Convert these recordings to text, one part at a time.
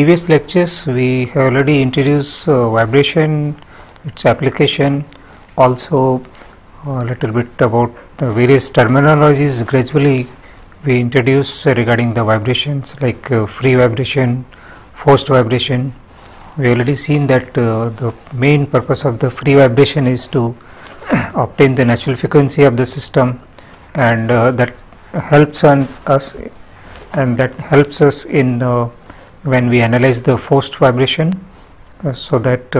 previous lectures we have already introduced vibration, its application, also a little bit about the various terminologies. Gradually we introduce regarding the vibrations like free vibration, forced vibration. We already seen that the main purpose of the free vibration is to obtain the natural frequency of the system, and that helps us in when we analyze the forced vibration, so that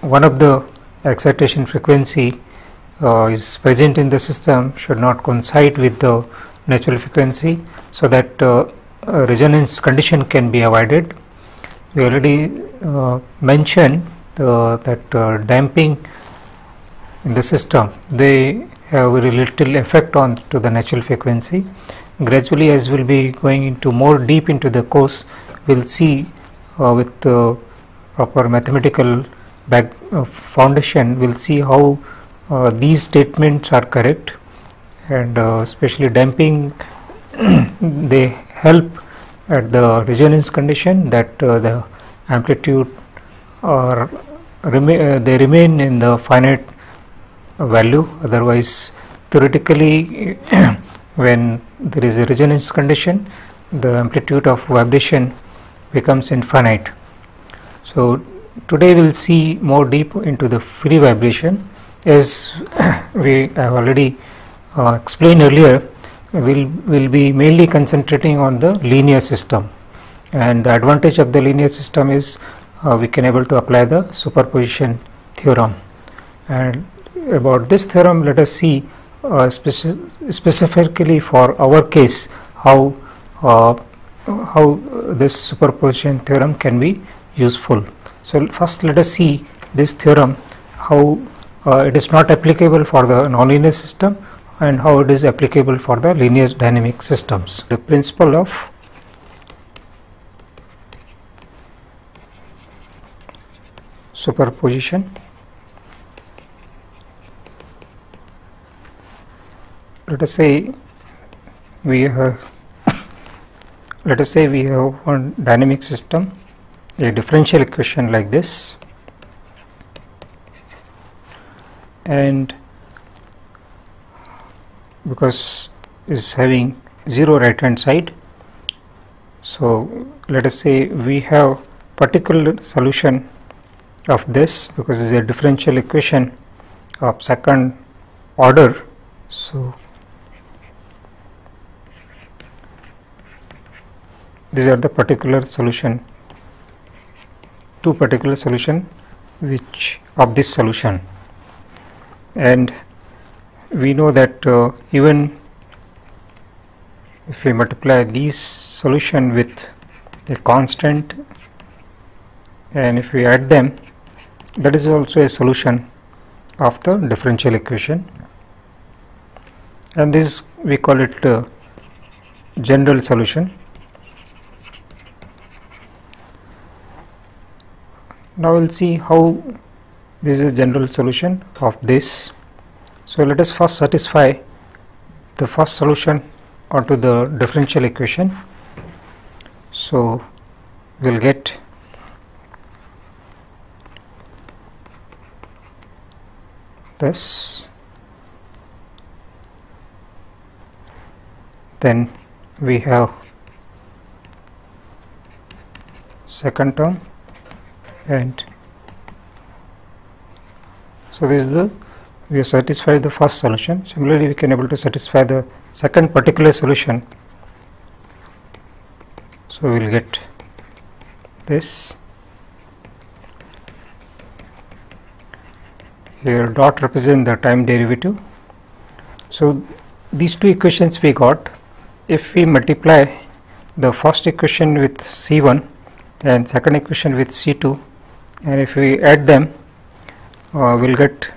one of the excitation frequency is present in the system should not coincide with the natural frequency, so that resonance condition can be avoided. We already mentioned that damping in the system, they have very little effect on to the natural frequency. Gradually, as we will be going into more deep into the course, we will see with proper mathematical foundation, we will see how these statements are correct, and especially damping they help at the resonance condition, that the amplitude they remain in the finite value. Otherwise, theoretically when there is a resonance condition, the amplitude of vibration becomes infinite. So today we will see more deep into the free vibration. As we have already explained earlier, we will be mainly concentrating on the linear system, and the advantage of the linear system is we can able to apply the superposition theorem. And about this theorem, let us see specifically for our case how this superposition theorem can be useful. So first let us see this theorem, how it is not applicable for the nonlinear system and how it is applicable for the linear dynamic systems. The principle of superposition. Let us say we have one dynamic system, a differential equation like this, and because is having 0 right hand side, so let us say we have particular solution of this, because it is a differential equation of second order. So these are the particular solution, two particular solution which of this solution, and we know that even if we multiply these solution with a constant and if we add them, that is also a solution of the differential equation, and this we call it general solution. Now we will see how this is a general solution of this. So let us first satisfy the first solution onto the differential equation. So we will get this, then we have second term, and so this is we have satisfied the first solution. Similarly, we can able to satisfy the second particular solution. So we will get this. Here dot represent the time derivative. So these two equations we got. If we multiply the first equation with C1 and second equation with C2, and if we add them, we will get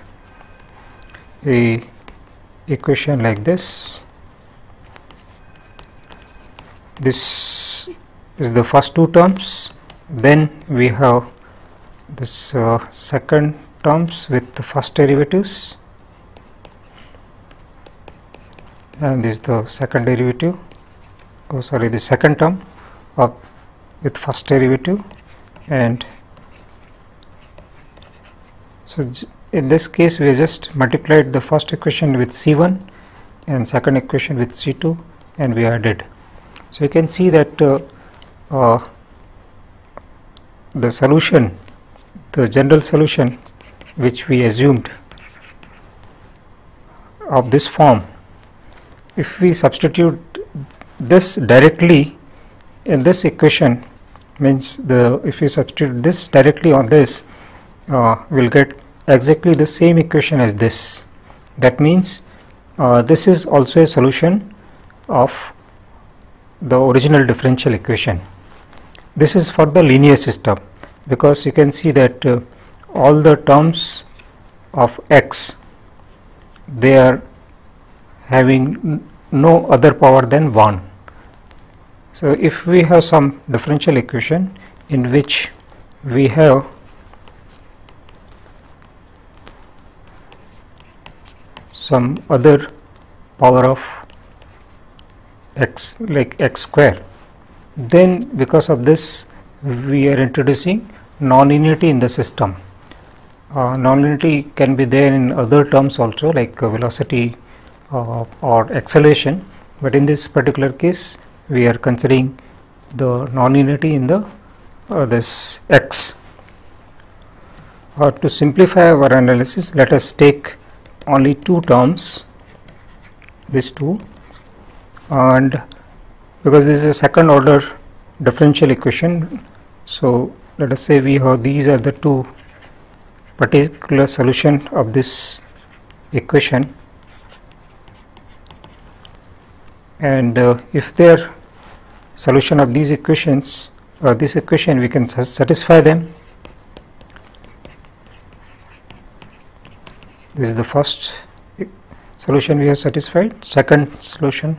a equation like this. This is the first two terms, then we have this second terms with the first derivatives, and this is the second derivative, the second term of with first derivative, and so in this case we just multiplied the first equation with C1 and second equation with C2 and we added. So you can see that the solution, the general solution which we assumed of this form, if we substitute this directly in this equation, means if we substitute this directly on this, we'll get exactly the same equation as this. That means this is also a solution of the original differential equation. This is for the linear system, because you can see that all the terms of x, they are having no other power than 1. So if we have some differential equation in which we have some other power of x, like x square, then because of this we are introducing nonlinearity in the system. Nonlinearity can be there in other terms also, like velocity or acceleration, but in this particular case we are considering the nonlinearity in the this x. To simplify our analysis, let us take only two terms, these two, and because this is a second order differential equation, so let us say we have these are the two particular solution of this equation, and if they are solution of these equations, this equation we can satisfy them. This is the first solution we have satisfied. Second solution,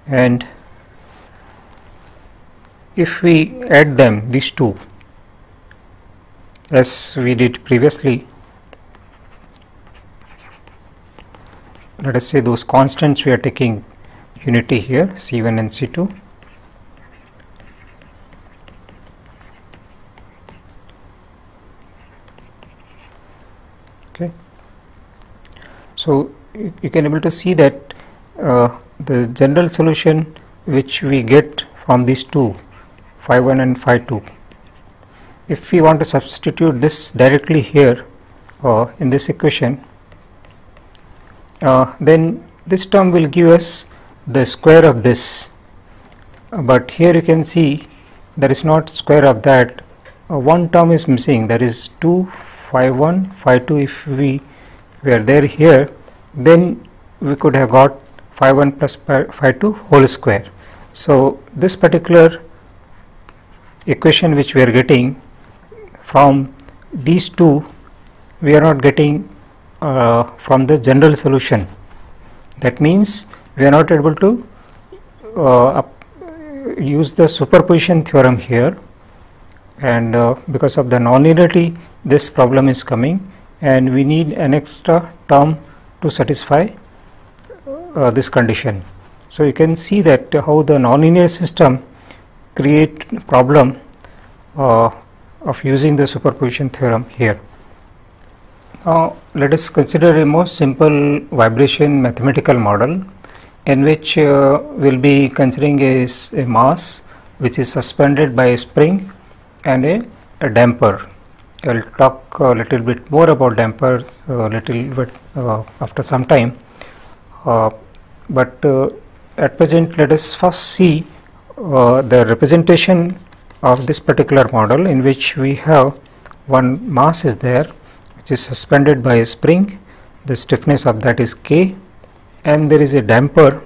and if we add them, these two, as we did previously, let us say those constants we are taking unity here, C1 and C2, okay. So you can able to see that the general solution which we get from these two, phi 1 and phi 2, if we want to substitute this directly here in this equation, then this term will give us the square of this, but here you can see there is not square of that. One term is missing, that is 2 phi 1 phi 2. If we were there here, then we could have got phi 1 plus phi 2 whole square. So this particular equation which we are getting from these two, we are not getting from the general solution. That means we are not able to use the superposition theorem here, and because of the nonlinearity this problem is coming, and we need an extra term to satisfy this condition. So you can see that how the nonlinear system create problem of using the superposition theorem here. Now let us consider a more simple vibration mathematical model in which we will be considering a mass which is suspended by a spring and a damper. I will talk a little bit more about dampers a little bit after some time, but at present let us first see the representation of this particular model, in which we have one mass is there which is suspended by a spring, the stiffness of that is K, and there is a damper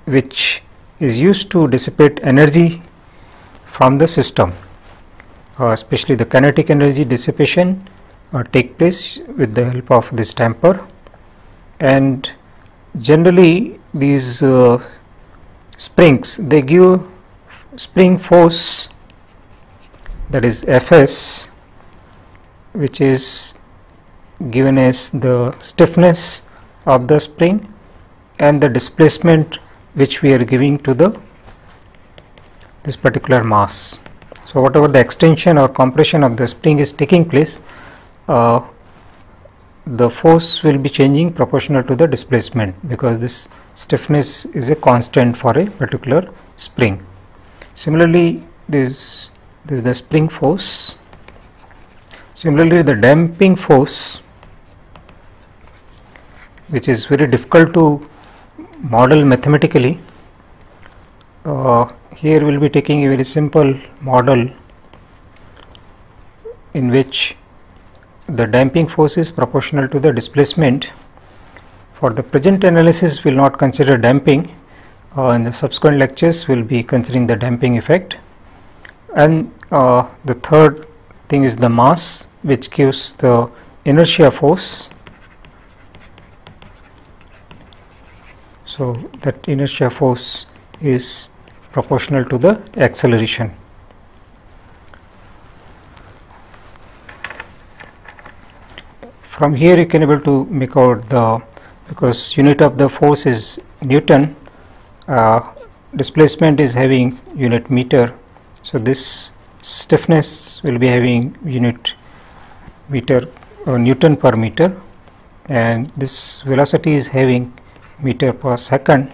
which is used to dissipate energy from the system, especially the kinetic energy dissipation take place with the help of this damper. And generally these springs, they give spring force, that is Fs, which is given as the stiffness of the spring, and the displacement which we are giving to this particular mass. So whatever the extension or compression of the spring is taking place, the force will be changing proportional to the displacement, because this stiffness is a constant for a particular spring. Similarly, this is the spring force. Similarly, the damping force, which is very difficult to model mathematically. Here we will be taking a very simple model in which the damping force is proportional to the displacement. For the present analysis, we will not consider damping. In the subsequent lectures, we will be considering the damping effect. And the third thing is the mass, which gives the inertia force. So that inertia force is proportional to the acceleration. From here you can able to make out because unit of the force is Newton, displacement is having unit meter, so this stiffness will be having unit meter Newton per meter, and this velocity is having meter per second,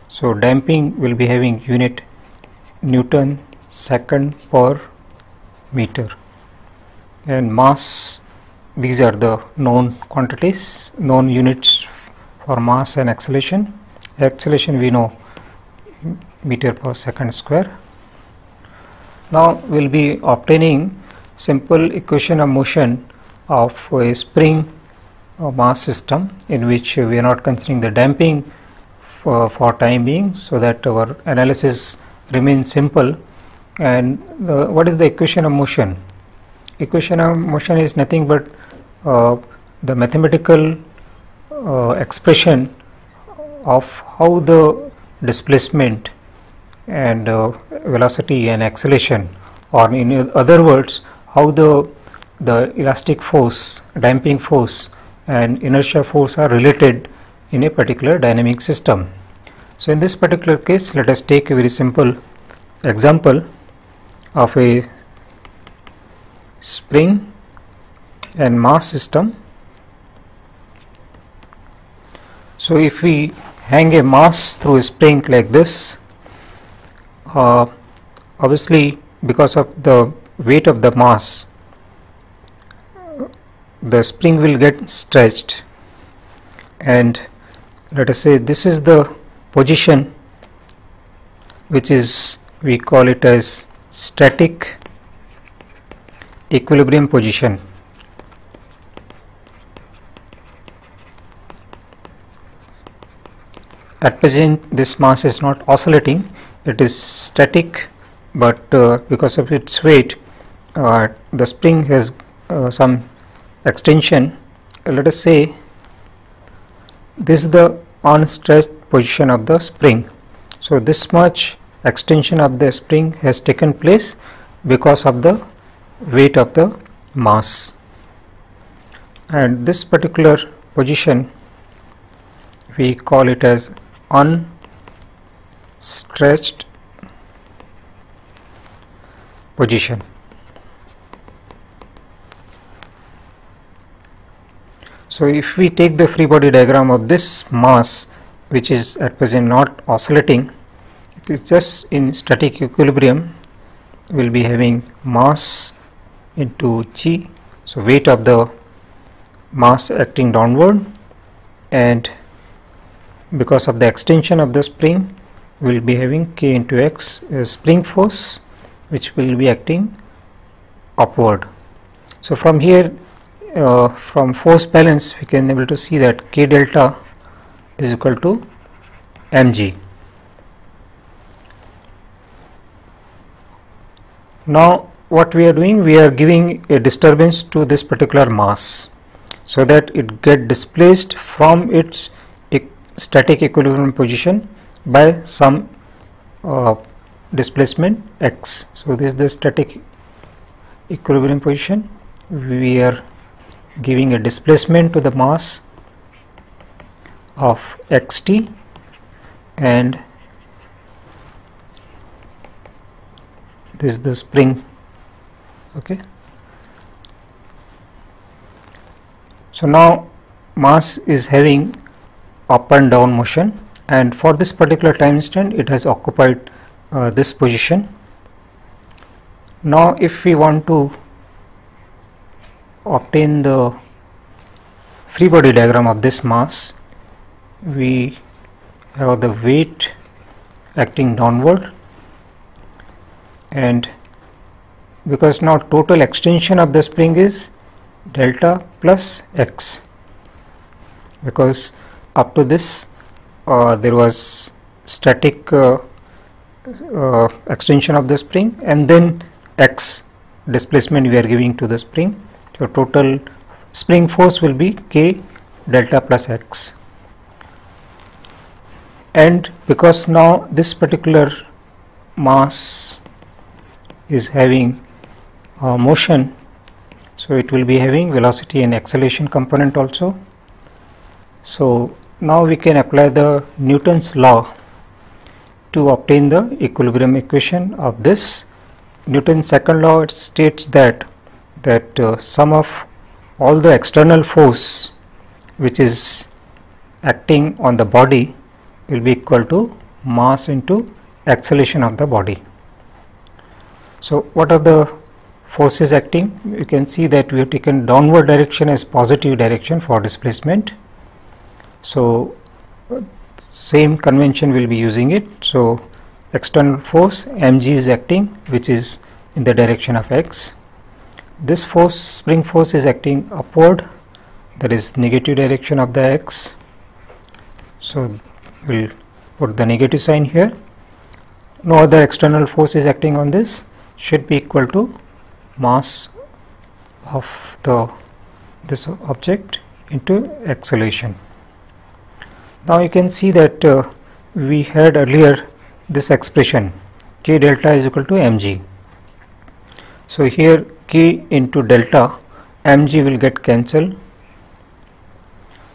so damping will be having unit Newton second per meter, and mass, these are the known quantities, known units for mass and acceleration. Acceleration we know meter per second square. Now we will be obtaining simple equation of motion of a spring mass system, in which we are not considering the damping for time being, so that our analysis remains simple. And what is the equation of motion? Equation of motion is nothing but the mathematical expression of how the displacement and velocity and acceleration, or in other words, how the elastic force, damping force and inertia force are related in a particular dynamic system. So in this particular case, let us take a very simple example of a spring and mass system. So if we hang a mass through a spring like this, obviously because of the weight of the mass, the spring will get stretched, and let us say this is the position which is, we call it as static equilibrium position. At present this mass is not oscillating, it is static, but because of its weight the spring has some extension. Let us say this is the unstretched position of the spring. So this much extension of the spring has taken place because of the weight of the mass, and this particular position we call it as unstretched position. So if we take the free body diagram of this mass, which is at present not oscillating, it is just in static equilibrium, will be having mass into g, so weight of the mass acting downward, and because of the extension of the spring we will be having k into x spring force, which will be acting upward. So from here, from force balance, we can able to see that k delta is equal to mg. Now what we are doing, we are giving a disturbance to this particular mass, so that it get displaced from its static equilibrium position by some displacement x. So this is the static equilibrium position. We are giving a displacement to the mass of xt, and this is the spring. Okay, so now mass is having up and down motion, and for this particular time instant it has occupied this position. Now if we want to obtain the free body diagram of this mass, we have the weight acting downward, and because now total extension of the spring is delta plus x, because up to this there was static extension of the spring, and then x displacement we are giving to the spring. So total spring force will be k delta plus x, and because now this particular mass is having motion, so it will be having velocity and acceleration component also. So now we can apply the Newton's law to obtain the equilibrium equation of this. Newton's second law, it states that sum of all the external force which is acting on the body will be equal to mass into acceleration of the body. So what are the forces acting? You can see that we have taken downward direction as positive direction for displacement. So same convention will be using it. So external force mg is acting, which is in the direction of x. This force, spring force, is acting upward, that is negative direction of the x. So we'll put the negative sign here. No other external force is acting on this, should be equal to mass of this object into acceleration. Now you can see that we had earlier this expression k delta is equal to mg. So here k into delta, mg will get cancelled.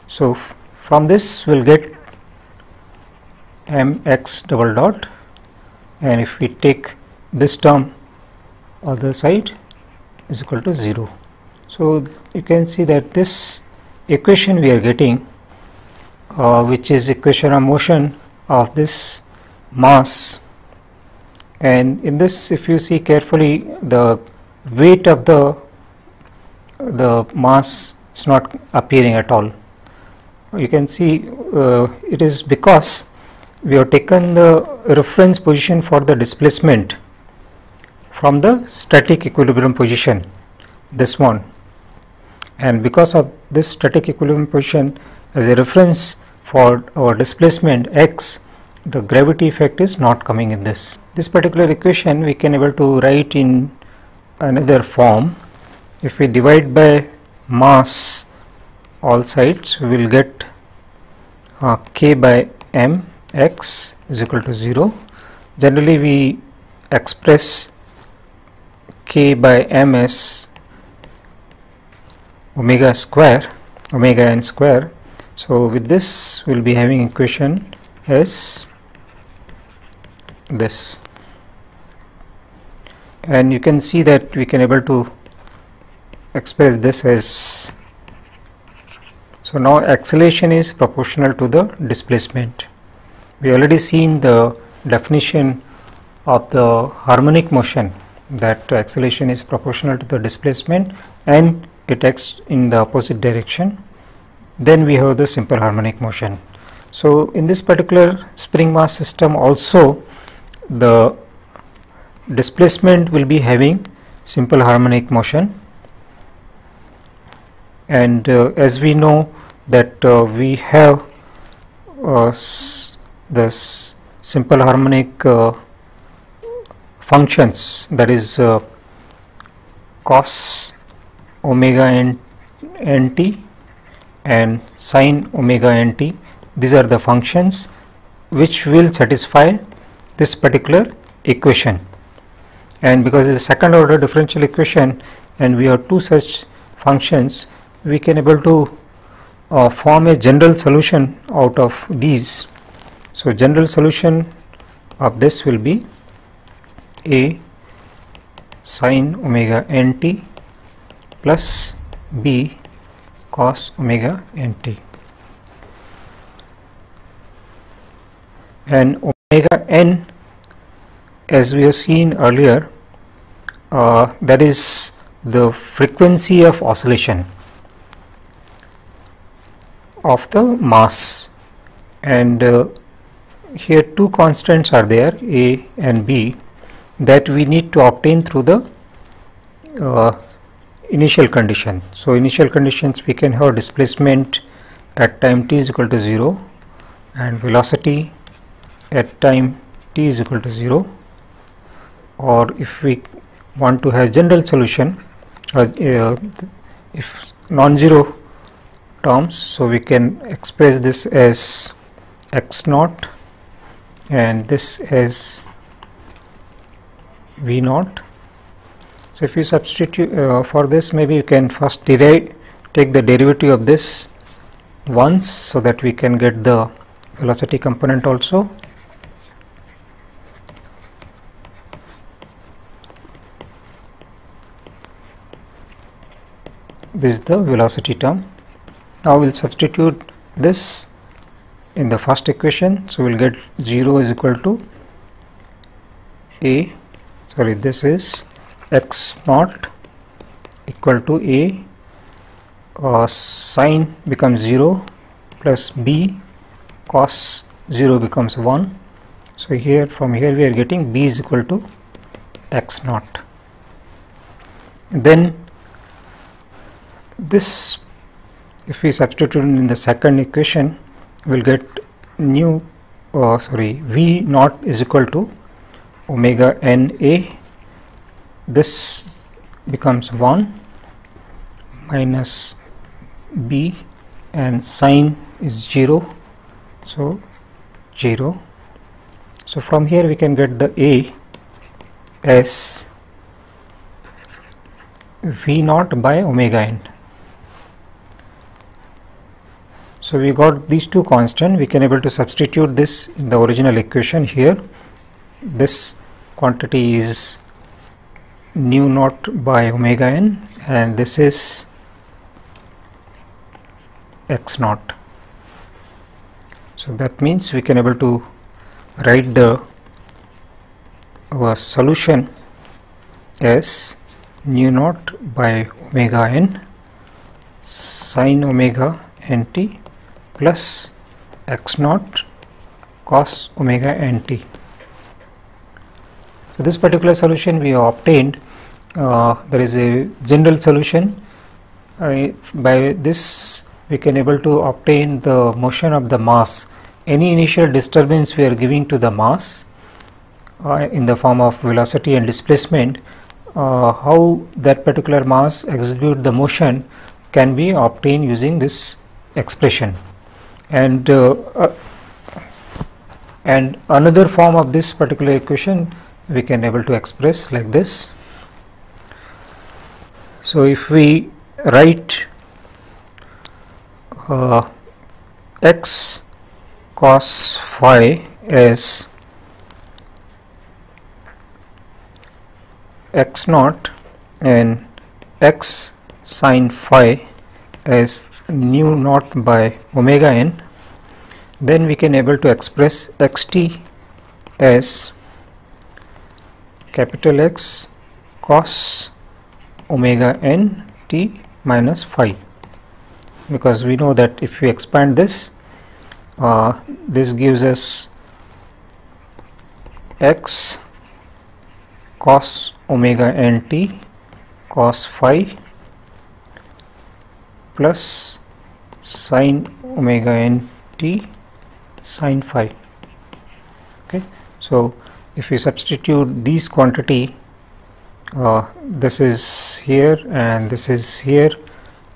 So from this we'll get mx double dot, and if we take this term other side is equal to 0. So you can see that this equation we are getting, which is equation of motion of this mass, and in this, if you see carefully, the weight of the mass is not appearing at all. You can see it is because we have taken the reference position for the displacement from the static equilibrium position, this one, and because of this static equilibrium position as a reference for our displacement x, the gravity effect is not coming in this. This particular equation we can able to write in another form. If we divide by mass all sides, we will get k by m x is equal to 0. Generally we express k by m as omega square, omega n square. So with this we will be having equation as this, and you can see that we can able to express this as, so now acceleration is proportional to the displacement. We already seen the definition of the harmonic motion, that acceleration is proportional to the displacement and it acts in the opposite direction. Then we have the simple harmonic motion. So in this particular spring mass system also, the displacement will be having simple harmonic motion, and as we know that we have this simple harmonic functions, that is cos omega nt and sin omega nt. These are the functions which will satisfy this particular equation, and because it is a second order differential equation and we have two such functions, we can able to form a general solution out of these. So general solution of this will be A sin omega nt plus B cos omega nt, and omega n, as we have seen earlier, that is the frequency of oscillation of the mass, and here two constants are there, A and B, that we need to obtain through the initial condition. So initial conditions, we can have displacement at time t is equal to 0 and velocity at time t is equal to 0, or if we want to have general solution, if non-zero terms, so we can express this as x naught and this as v naught. So if you substitute for this, maybe you can first take the derivative of this once, so that we can get the velocity component also. This is the velocity term. Now we'll substitute this in the first equation, so we'll get 0 is equal to this is x naught equal to A sine becomes 0 plus B cos 0 becomes 1. So here, from here we are getting B is equal to x naught. Then this, if we substitute in the second equation, we will get V naught is equal to omega n A, this becomes 1 minus B, and sine is 0, so 0. So from here we can get the A as V naught by omega n. So we got these two constants. We can able to substitute this in the original equation here. This quantity is nu naught by omega n, and this is x naught. So that means we can able to write our solution as nu naught by omega n sin omega nt plus x naught cos omega nt. So this particular solution we have obtained. There is a general solution. By this we can able to obtain the motion of the mass. Any initial disturbance we are giving to the mass in the form of velocity and displacement, how that particular mass execute the motion can be obtained using this expression. And another form of this particular equation we can able to express like this. So if we write x cos phi as x naught and x sin phi as nu naught by omega n, then we can able to express xt as capital X cos omega n t minus phi, because we know that if we expand this, this gives us x cos omega n t cos phi plus sin omega n t sin phi. Okay, so if we substitute these quantity, this is here and this is here,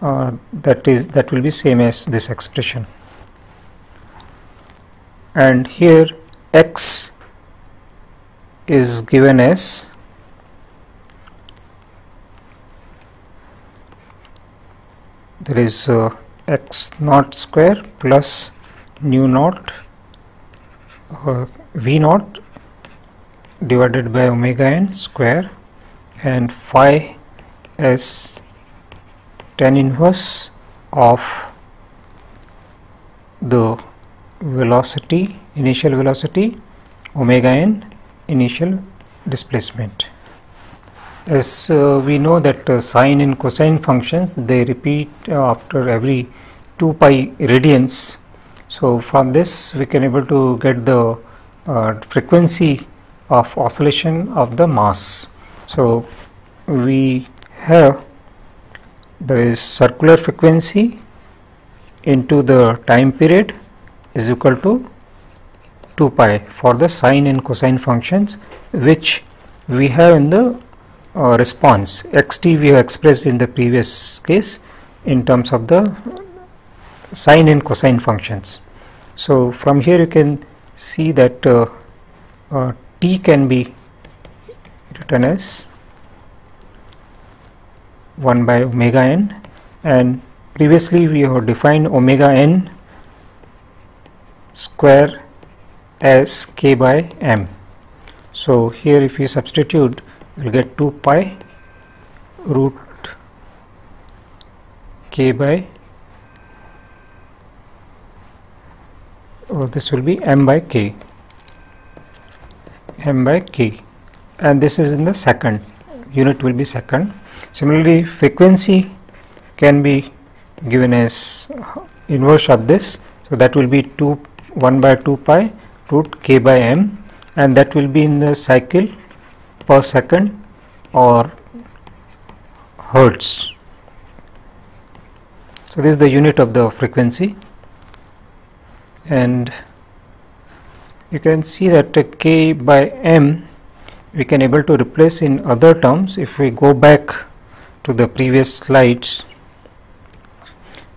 that will be same as this expression, and here x is given as there is x naught square plus nu naught v naught divided by omega n square, and phi as tan inverse of the velocity, initial velocity, omega n initial displacement. As we know that sine and cosine functions, they repeat after every 2 pi radians. So from this we can able to get the frequency of oscillation of the mass. So we have, there is circular frequency into the time period is equal to 2 pi for the sine and cosine functions, which we have in the response. Xt we have expressed in the previous case in terms of the sine and cosine functions. So from here you can see that t can be written as 1 by omega n, and previously we have defined omega n square as k by m. So here if we substitute, we will get 2 pi root k by, this will be m by k, and this is in the second, unit will be second. Similarly, frequency can be given as inverse of this, so that will be 1 by 2 pi root k by m, and that will be in the cycle per second or hertz. So this is the unit of the frequency, and you can see that k by m we can able to replace in other terms. If we go back to the previous slides,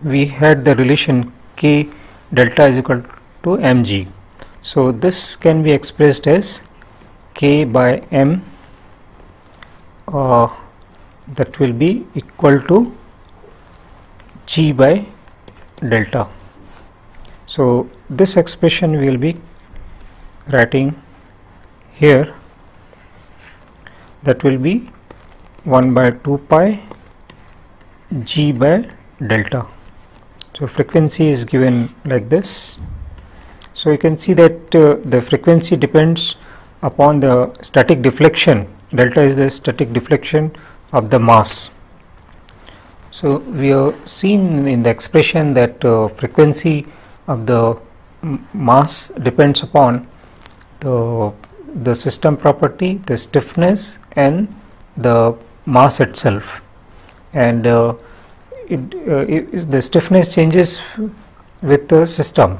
we had the relation k delta is equal to mg. So this can be expressed as k by m, that will be equal to g by delta. So this expression we will be writing here, that will be 1 by 2 pi g by delta. So frequency is given like this. So you can see that the frequency depends upon the static deflection. Delta is the static deflection of the mass. So we have seen in the expression that frequency of the mass depends upon the system property, the stiffness, and the mass itself, and the stiffness changes with the system.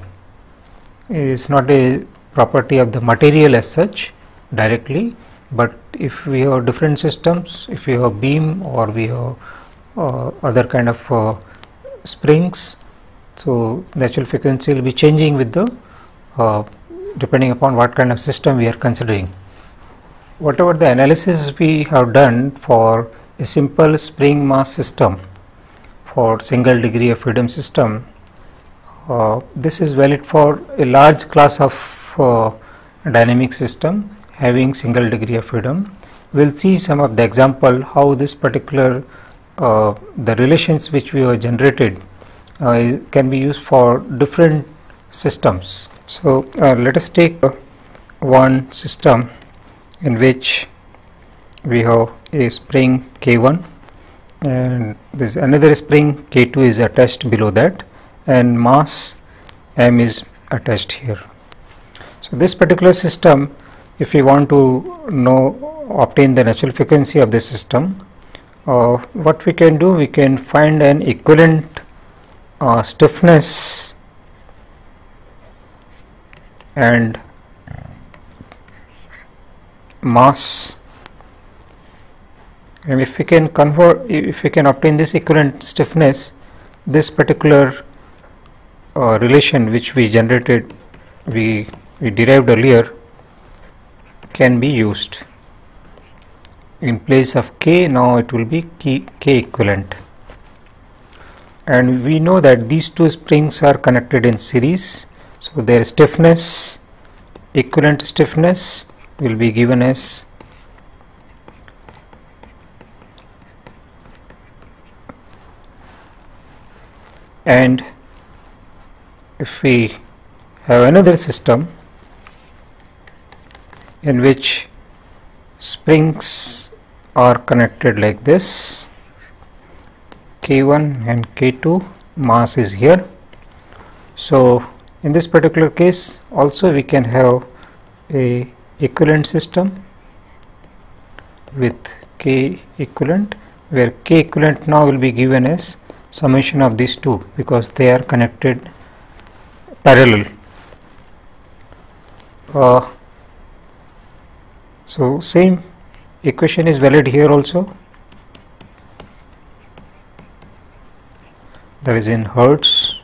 It is not a property of the material as such directly, but if we have different systems, if we have beam or we have other kind of springs, so natural frequency will be changing with the depending upon what kind of system we are considering. Whatever the analysis we have done for a simple spring mass system, for single degree of freedom system, this is valid for a large class of dynamic system having single degree of freedom. We will see some of the example how this particular the relations which we have generated can be used for different systems. So let us take one system in which we have a spring K1 and there is another spring K2 is attached below that, and mass m is attached here. So this particular system, if we want to obtain the natural frequency of this system, what we can do, we can find an equivalent stiffness and mass, and if we can obtain this equivalent stiffness, this particular relation which we generated, we derived earlier, can be used. In place of k, now it will be k equivalent. and we know that these two springs are connected in series, so their stiffness, equivalent stiffness, will be given as and if we have another system in which springs are connected like this, K1 and K2, mass is here. So in this particular case also we can have a equivalent system with K equivalent, where K equivalent now will be given as summation of these two because they are connected parallel. So same equation is valid here also, that is in Hertz.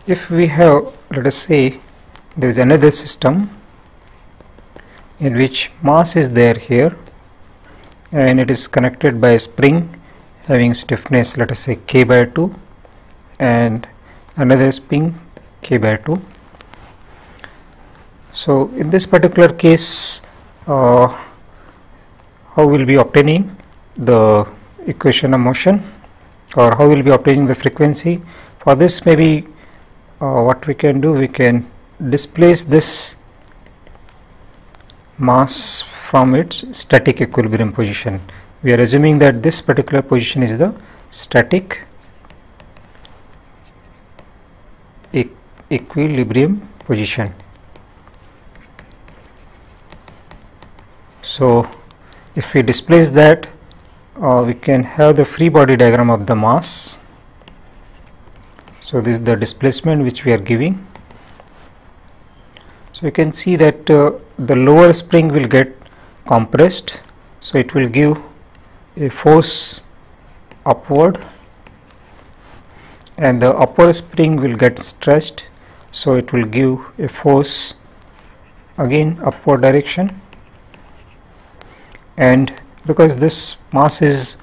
If we have, let us say, there is another system in which mass is there here and it is connected by a spring having stiffness, let us say K by 2, and another spring K by 2. So in this particular case, how will be obtaining the equation of motion, or how will be obtaining the frequency? For this, maybe what we can do, we can displace this mass from its static equilibrium position. We are assuming that this particular position is the static equilibrium position. So if we displace that, we can have the free body diagram of the mass. So this is the displacement which we are giving. So you can see that the lower spring will get compressed, so it will give a force upward, and the upper spring will get stretched, so it will give a force again upward direction. And because this mass is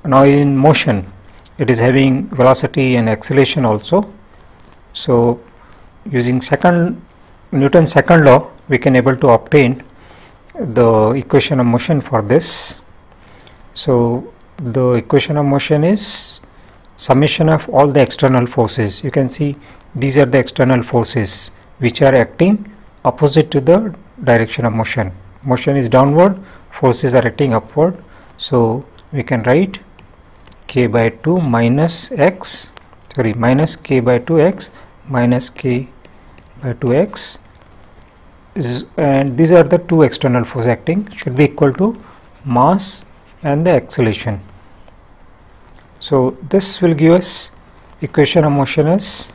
now in motion, it is having velocity and acceleration also. So using Newton's second law, we can able to obtain the equation of motion for this. So the equation of motion is summation of all the external forces. You can see these are the external forces which are acting opposite to the direction of motion. Motion is downward, forces are acting upward. So we can write K by 2 minus x, minus K by 2x minus K by 2x and these are the two external forces acting, should be equal to mass and the acceleration. So this will give us equation of motion as,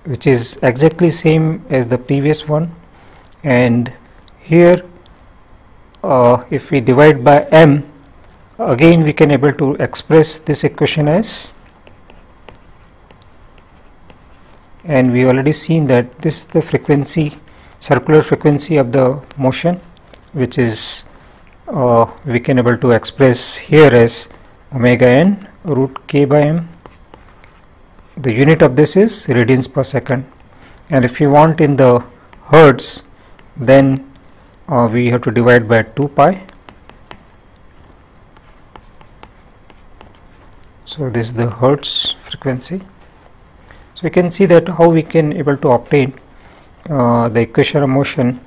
which is exactly same as the previous one, and here if we divide by m, again we can able to express this equation as, and we already seen that this is the frequency, circular frequency of the motion, which is we can able to express here as omega n root k by m. The unit of this is radians per second, and if you want in the hertz, then we have to divide by 2 pi. So this is the hertz frequency. So you can see that how we can able to obtain the equation of motion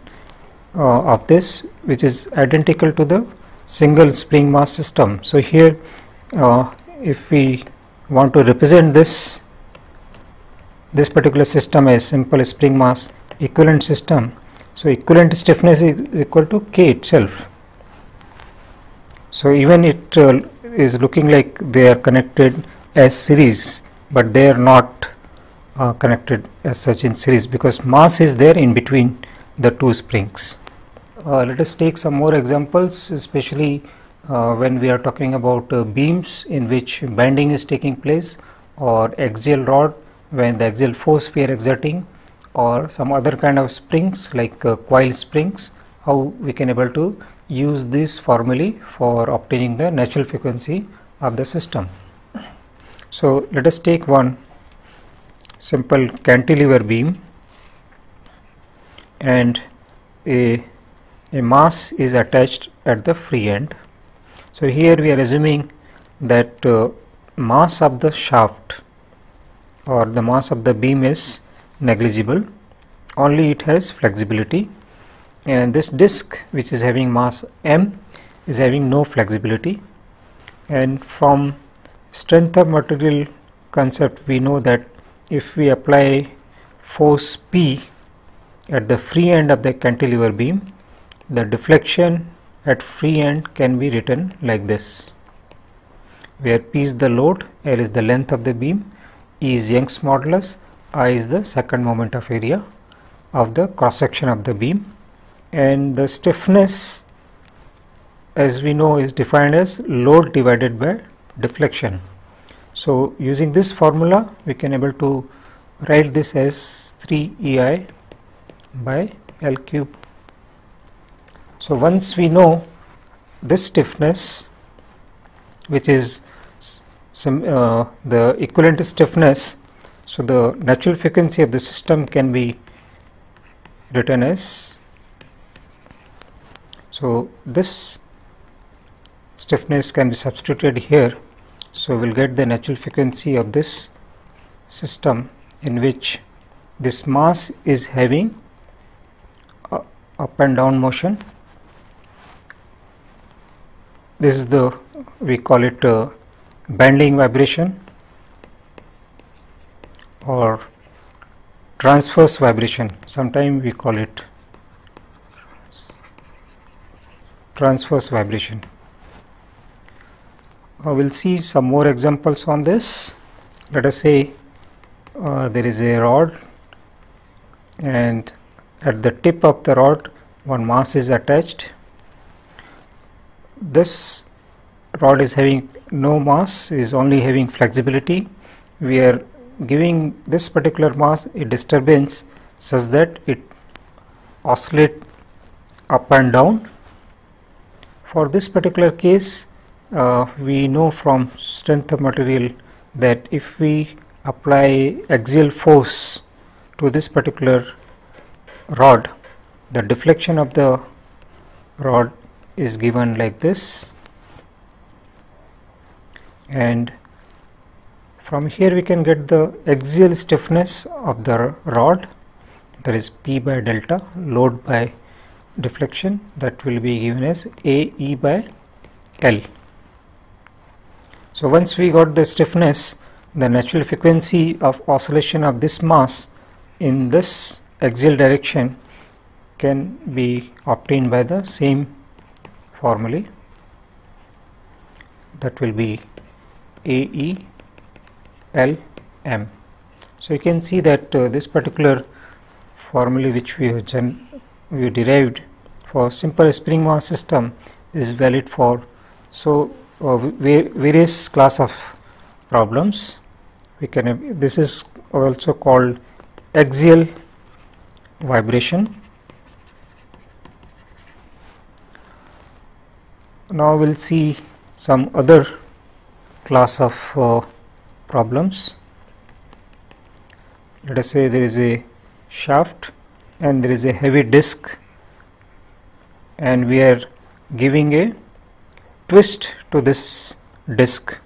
of this, which is identical to the single spring mass system. So here if we want to represent this particular system as simple spring mass equivalent system, so equivalent stiffness is equal to K itself. So even it is looking like they are connected as series, but they are not connected as such in series because mass is there in between the two springs. Let us take some more examples, especially when we are talking about beams in which bending is taking place, or axial rod when the axial force we are exerting, or some other kind of springs like coil springs, how we can able to use this formulae for obtaining the natural frequency of the system. So let us take one simple cantilever beam, and a mass is attached at the free end. So here we are assuming that mass of the shaft or the mass of the beam is negligible, only it has flexibility, and this disc which is having mass m is having no flexibility. And from strength of material concept we know that if we apply force P at the free end of the cantilever beam, the deflection at free end can be written like this, where P is the load, L is the length of the beam, E is Young's modulus, I is the second moment of area of the cross section of the beam, and the stiffness, as we know, is defined as load divided by deflection. So using this formula we can able to write this as 3 EI by L cube. So once we know this stiffness, which is the equivalent stiffness, so the natural frequency of the system can be written as, so this stiffness can be substituted here. So we will get the natural frequency of this system in which this mass is having up and down motion. This is the, we call it bending vibration or transverse vibration, sometimes we call it transverse vibration. We will see some more examples on this. Let us say there is a rod, and at the tip of the rod one mass is attached. This rod is having no mass, is only having flexibility. We are giving this particular mass a disturbance such that it oscillates up and down. For this particular case, we know from strength of material that if we apply axial force to this particular rod, the deflection of the rod is given like this, and from here we can get the axial stiffness of the rod, that is P by delta, load by deflection, that will be given as AE by L. So once we got the stiffness, the natural frequency of oscillation of this mass in this axial direction can be obtained by the same formulae, that will be AE L M. So you can see that this particular formula which we have derived for simple spring mass system is valid for various class of problems. We can have, this is also called axial vibration. Now we will see some other class of problems. Let us say there is a shaft and there is a heavy disc, and we are giving a twist to this disc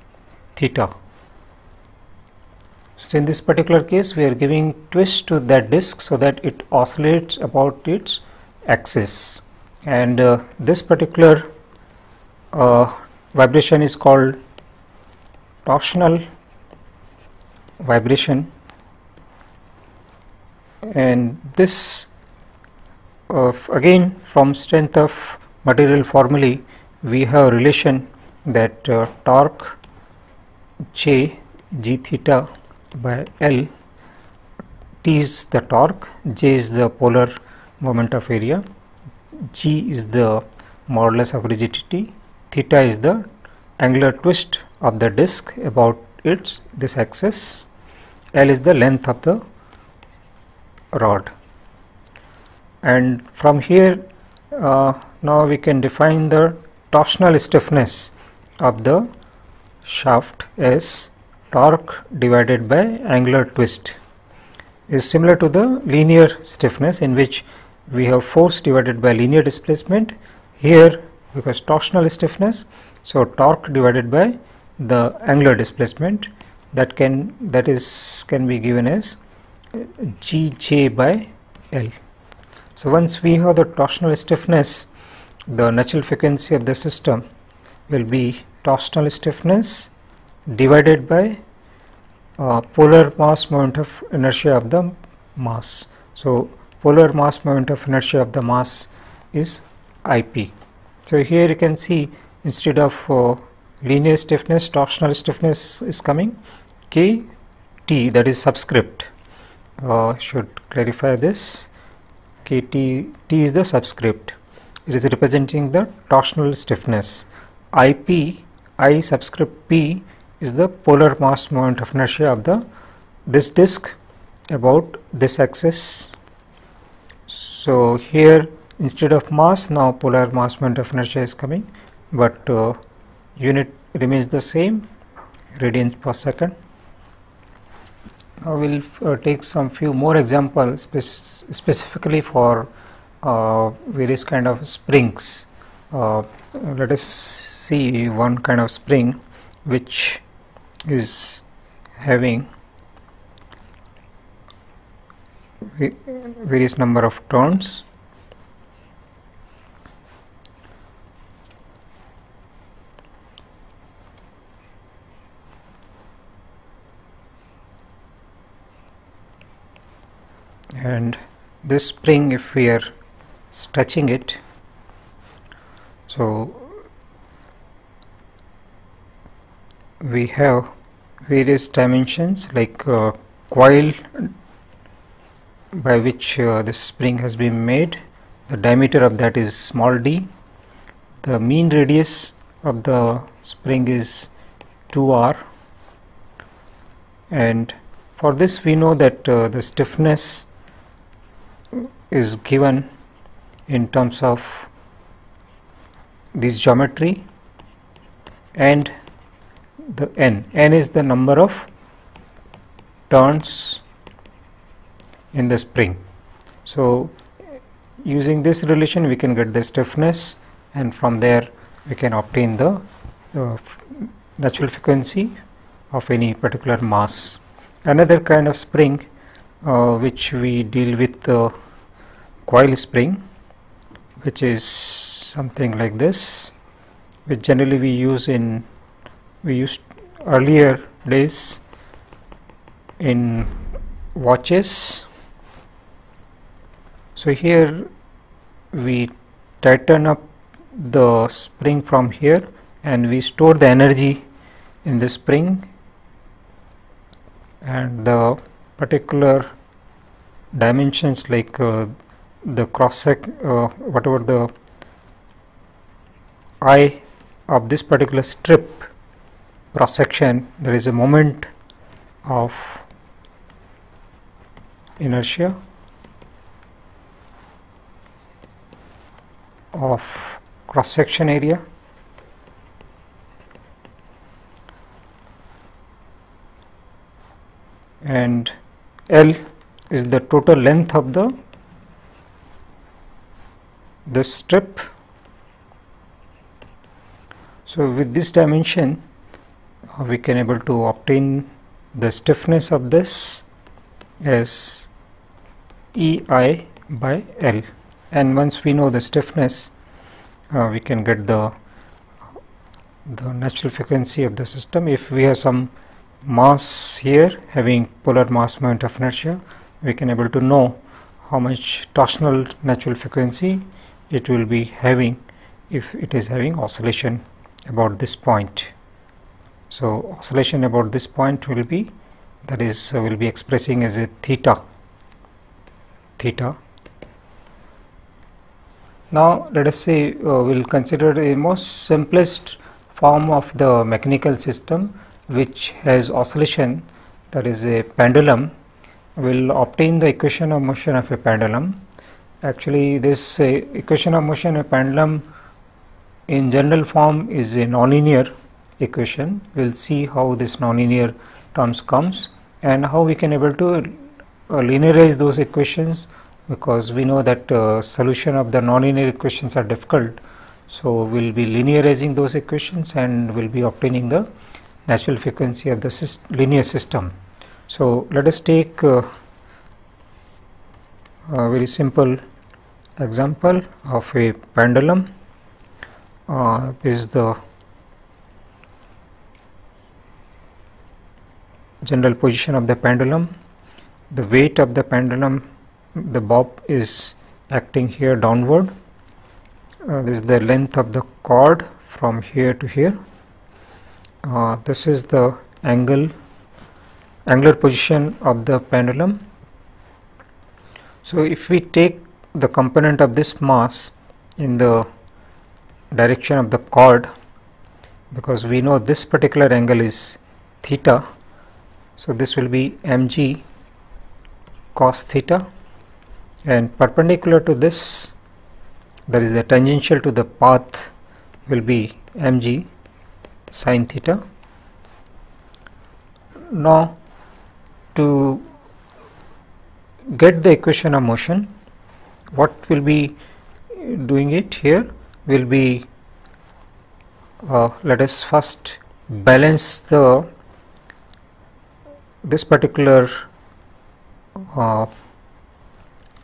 theta. So in this particular case we are giving twist to that disc so that it oscillates about its axis, and this particular vibration is called torsional vibration, and this again from strength of material formulae we have a relation that torque J g theta by L, T is the torque, J is the polar moment of area, G is the modulus of rigidity, theta is the angular twist of the disc about this axis, L is the length of the rod. And from here now we can define the torsional stiffness of the shaft as torque divided by angular twist. Is similar to the linear stiffness, in which we have force divided by linear displacement. Here, because torsional stiffness, so torque divided by the angular displacement, that can be given as Gj by L. So once we have the torsional stiffness, the natural frequency of the system will be torsional stiffness divided by polar mass moment of inertia of the mass. So polar mass moment of inertia of the mass is IP. So here you can see, instead of linear stiffness, torsional stiffness is coming. Kt, that is subscript, should clarify this. Kt, T is the subscript, it is representing the torsional stiffness. IP, I subscript P, is the polar mass moment of inertia of this disc about this axis. So here, instead of mass, now polar mass moment of inertia is coming, but unit remains the same, radians per second. Now we will take some few more examples specifically for various kind of springs. Let us see one kind of spring which is having various number of turns. And this spring, if we are stretching it, so we have various dimensions like coil by which this spring has been made. The diameter of that is small d. The mean radius of the spring is 2r, and for this we know that the stiffness is given in terms of this geometry, and the n is the number of turns in the spring. So using this relation we can get the stiffness, and from there we can obtain the natural frequency of any particular mass. Another kind of spring which we deal with the coil spring, which is something like this, which generally we used earlier days in watches. So here we tighten up the spring from here, and we store the energy in the spring, and the particular dimensions like the cross whatever the I of this particular strip cross section, there is a moment of inertia of cross section area, and L is the total length of the strip. So with this dimension we can able to obtain the stiffness of this as EI by L, and once we know the stiffness we can get the natural frequency of the system. If we have some mass here having polar mass moment of inertia, we can able to know how much torsional natural frequency it will be having if it is having oscillation about this point. So oscillation about this point will be, that is will be expressing as a theta. Now let us say we will consider a most simplest form of the mechanical system which has oscillation, that is a pendulum. We will obtain the equation of motion of a pendulum, Actually, this equation of motion of pendulum in general form is a nonlinear equation. We will see how this nonlinear terms comes and how we can able to linearize those equations, because we know that solution of the nonlinear equations are difficult. So, we will be linearizing those equations and we will be obtaining the natural frequency of the linear system. So, let us take a very simple example of a pendulum. This is the general position of the pendulum. The weight of the pendulum, the bob is acting here downward. This is the length of the cord from here to here. This is the angular position of the pendulum. So, if we take the component of this mass in the direction of the cord, because we know this particular angle is theta, so this will be mg cos theta, and perpendicular to this, that is the tangential to the path, will be mg sin theta. Now, to get the equation of motion, what will be doing it here will be, let us first balance this particular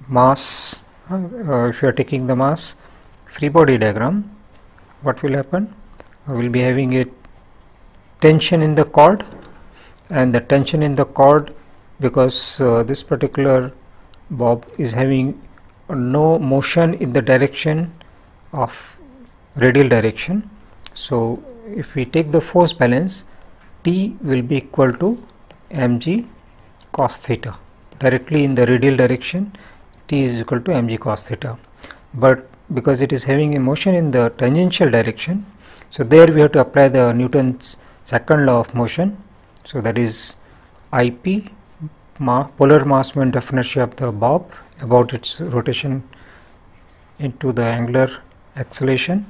mass. If you are taking the mass free body diagram, what will happen? We will be having a tension in the cord, and the tension in the cord, because this particular bob is having no motion in the direction of radial direction. So, if we take the force balance, T will be equal to mg cos theta. Directly in the radial direction, T is equal to mg cos theta, but because it is having a motion in the tangential direction, so there we have to apply the Newton's second law of motion. So, that is Ip, polar mass moment of inertia of the bob about its rotation into the angular acceleration,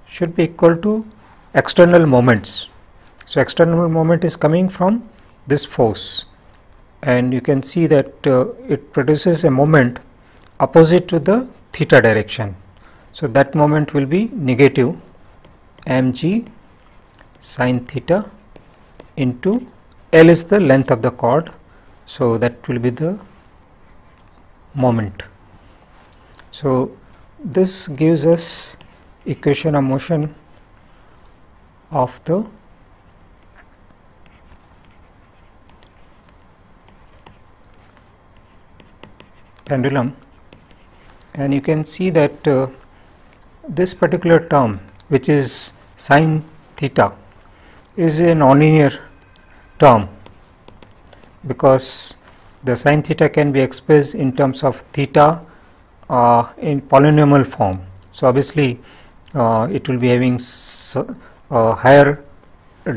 should be equal to external moments. So, external moment is coming from this force, and you can see that it produces a moment opposite to the theta direction. So, that moment will be negative mg sin theta into L is the length of the cord. So, that will be the moment. So, this gives us equation of motion of the pendulum, and you can see that this particular term, which is sin theta, is a nonlinear term, because the sin theta can be expressed in terms of theta in polynomial form. So, obviously, it will be having higher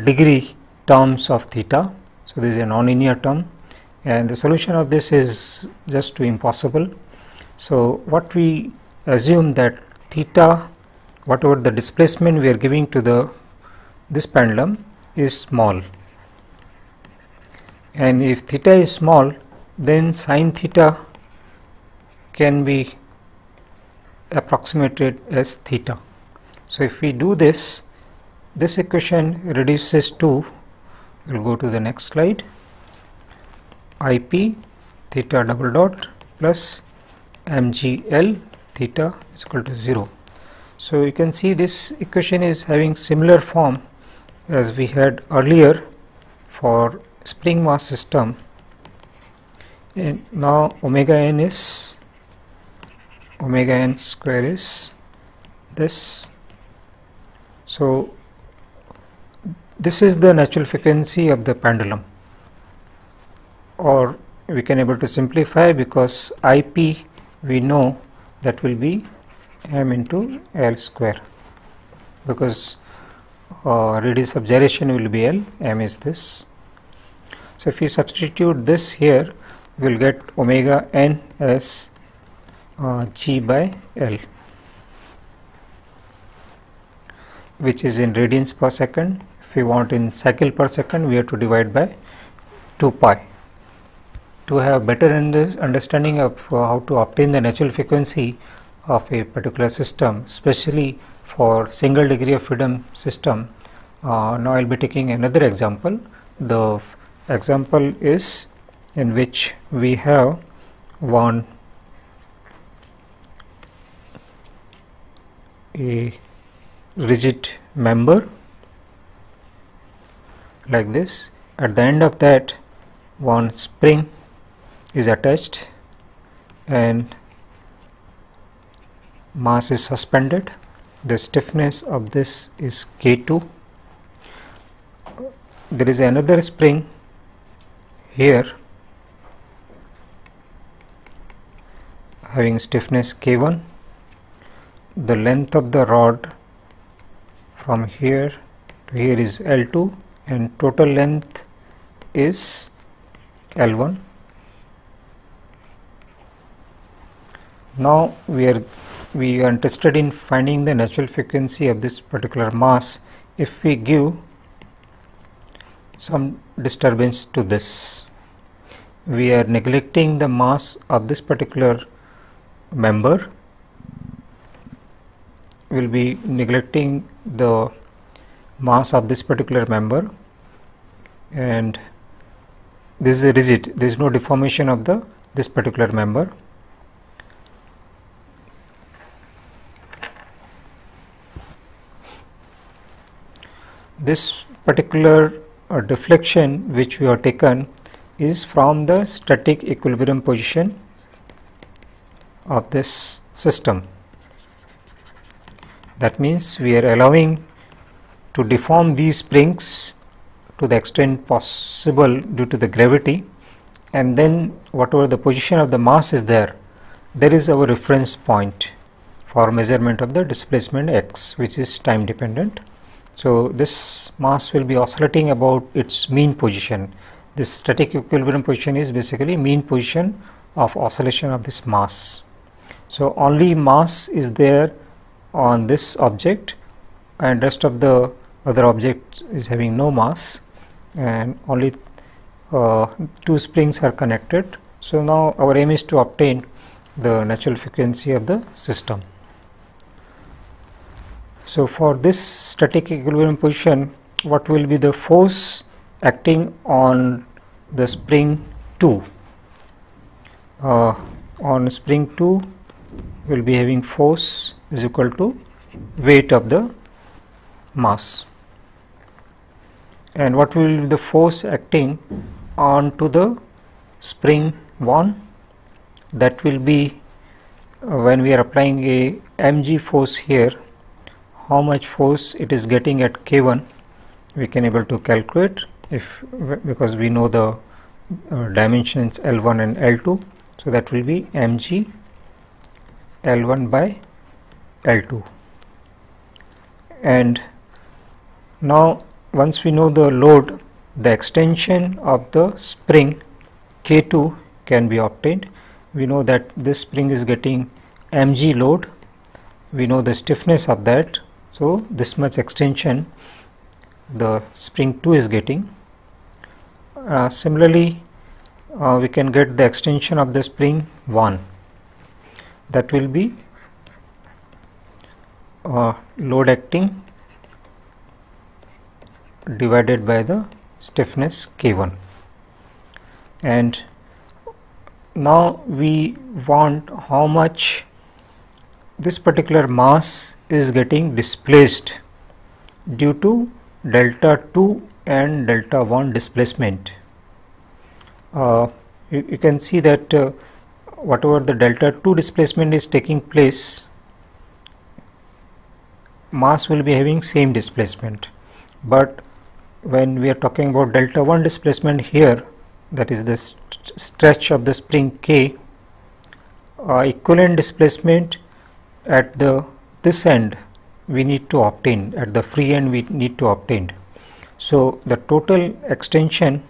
degree terms of theta. So, this is a nonlinear term, and the solution of this is just too impossible. So, what we assume that theta, whatever the displacement we are giving to this pendulum, is small, and if theta is small, then sin theta can be approximated as theta. So, if we do this equation reduces to, we will go to the next slide, Ip theta double dot plus mgl theta is equal to 0. So, you can see this equation is having similar form as we had earlier for spring mass system, and now omega n square is this. So, this is the natural frequency of the pendulum, or we can able to simplify, because Ip we know that will be m into L square, because radius of gyration will be L, m is this. So, if we substitute this here, we will get omega n as G by L, which is in radians per second. If we want in cycle per second, we have to divide by 2 pi. To have better understanding of how to obtain the natural frequency of a particular system, especially for single degree of freedom system, now I will be taking another example. The example is in which we have one a rigid member like this. At the end of that, one spring is attached and mass is suspended. The stiffness of this is K2. There is another spring here having stiffness K1. The length of the rod from here to here is L2 and total length is L1. Now we are interested in finding the natural frequency of this particular mass if we give some disturbance to this. We are neglecting the mass of this particular member. We will be neglecting the mass of this particular member, and this is rigid. There is no deformation of this particular member. This particular deflection which we have taken is from the static equilibrium position of this system. That means we are allowing to deform these springs to the extent possible due to the gravity, and then whatever the position of the mass is there is our reference point for measurement of the displacement x, which is time dependent. So this mass will be oscillating about its mean position. This static equilibrium position is basically mean position of oscillation of this mass. So only mass is there on this object, and rest of the other object is having no mass, and only two springs are connected. So now our aim is to obtain the natural frequency of the system. So for this static equilibrium position, what will be the force acting on the spring 2? On spring 2 we will be having force is equal to weight of the mass. And what will be the force acting on to the spring 1? That will be when we are applying a mg force here, how much force it is getting at K1 we can able to calculate, because we know the dimensions L1 and L2. So that will be mg L1 by L2. And now once we know the load, the extension of the spring K2 can be obtained. We know that this spring is getting mg load, we know the stiffness of that, so this much extension the spring 2 is getting. Similarly, we can get the extension of the spring 1, that will be load acting divided by the stiffness K1. And now we want how much this particular mass is getting displaced due to delta 2 and delta 1 displacement. You can see that whatever the delta 2 displacement is taking place, mass will be having same displacement. But when we are talking about delta 1 displacement here, that is the stretch of the spring K, equivalent displacement at this end we need to obtain, at the free end we need to obtain. So the total extension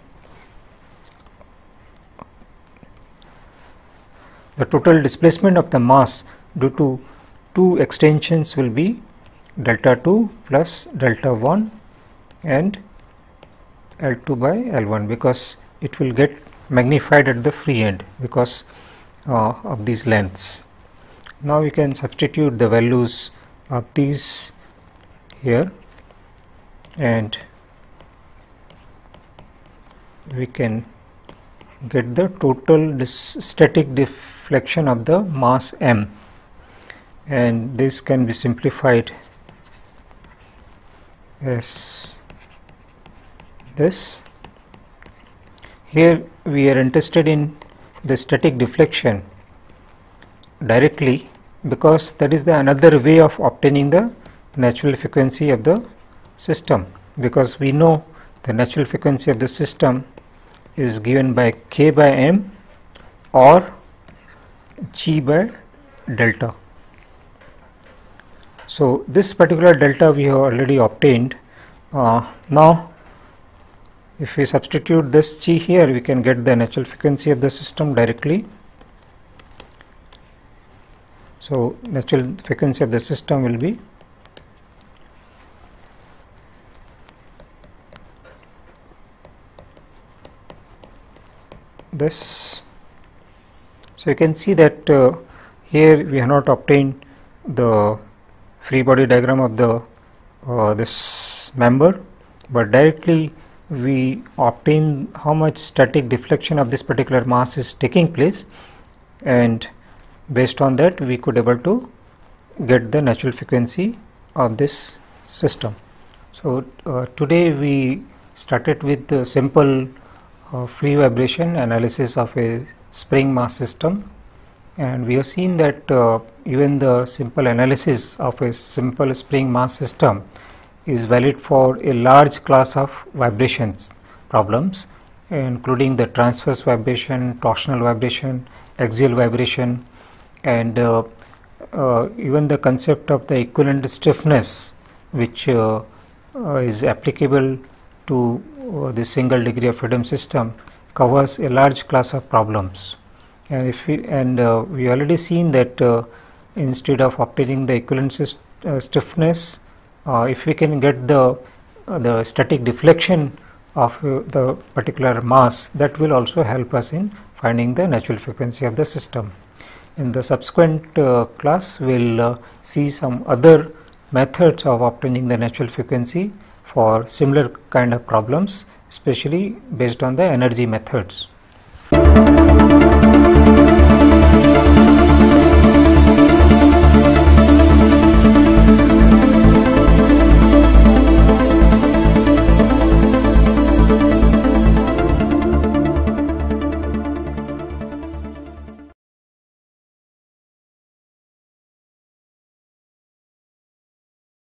the total displacement of the mass due to two extensions will be delta 2 plus delta 1 and L2 by L1, because it will get magnified at the free end because of these lengths. Now we can substitute the values of these here, and we can get the total static deflection of the mass m, and this can be simplified as this. Here we are interested in the static deflection directly, because that is the another way of obtaining the natural frequency of the system, because we know the natural frequency of the system is given by k by m or g by delta. So this particular delta we have already obtained. Now if we substitute this g here, we can get the natural frequency of the system directly. So natural frequency of the system will be this. So you can see that here we have not obtained the free body diagram of the this member, but directly we obtain how much static deflection of this particular mass is taking place, and based on that we could able to get the natural frequency of this system. So today we started with the simple free vibration analysis of a spring mass system, and we have seen that even the simple analysis of a simple spring mass system is valid for a large class of vibrations problems, including the transverse vibration, torsional vibration, axial vibration, and even the concept of the equivalent stiffness, which is applicable to the single degree of freedom system, covers a large class of problems. And if we already seen that instead of obtaining the equivalent stiffness, if we can get the static deflection of the particular mass, that will also help us in finding the natural frequency of the system. In the subsequent class, we will see some other methods of obtaining the natural frequency for similar kind of problems, especially based on the energy methods.